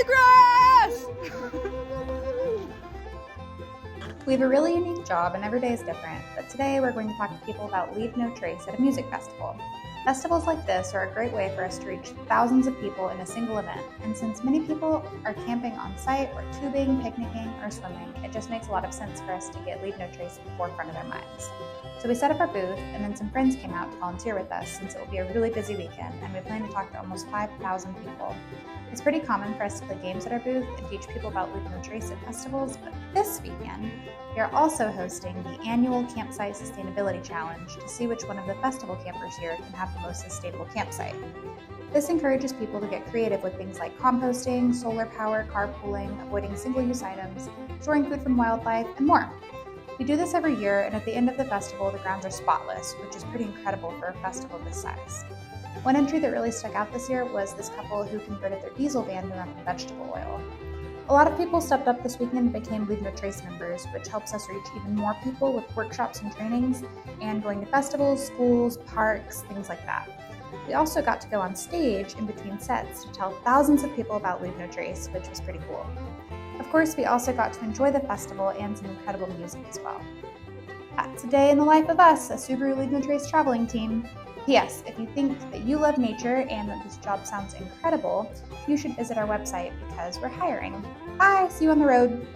grass! We have a really unique job and every day is different, but today we're going to talk to people about Leave No Trace at a music festival. Festivals like this are a great way for us to reach thousands of people in a single event, and since many people are camping on site or tubing, picnicking, or swimming, it just makes a lot of sense for us to get Leave No Trace at the forefront of their minds. So we set up our booth, and then some friends came out to volunteer with us since it will be a really busy weekend, and we plan to talk to almost 5,000 people. It's pretty common for us to play games at our booth and teach people about Leave No Trace at festivals, but this weekend, we are also hosting the annual Campsite Sustainability Challenge to see which one of the festival campers here can have the most sustainable campsite. This encourages people to get creative with things like composting, solar power, carpooling, avoiding single-use items, storing food from wildlife, and more. We do this every year, and at the end of the festival, the grounds are spotless, which is pretty incredible for a festival this size. One entry that really stuck out this year was this couple who converted their diesel van to run on vegetable oil. A lot of people stepped up this weekend and became Leave No Trace members, which helps us reach even more people with workshops and trainings, and going to festivals, schools, parks, things like that. We also got to go on stage in between sets to tell thousands of people about Leave No Trace, which was pretty cool. Of course, we also got to enjoy the festival and some incredible music as well. That's a day in the life of us, a Subaru Leave No Trace traveling team. P.S. If you think that you love nature and that this job sounds incredible, you should visit our website because we're hiring. Bye! See you on the road!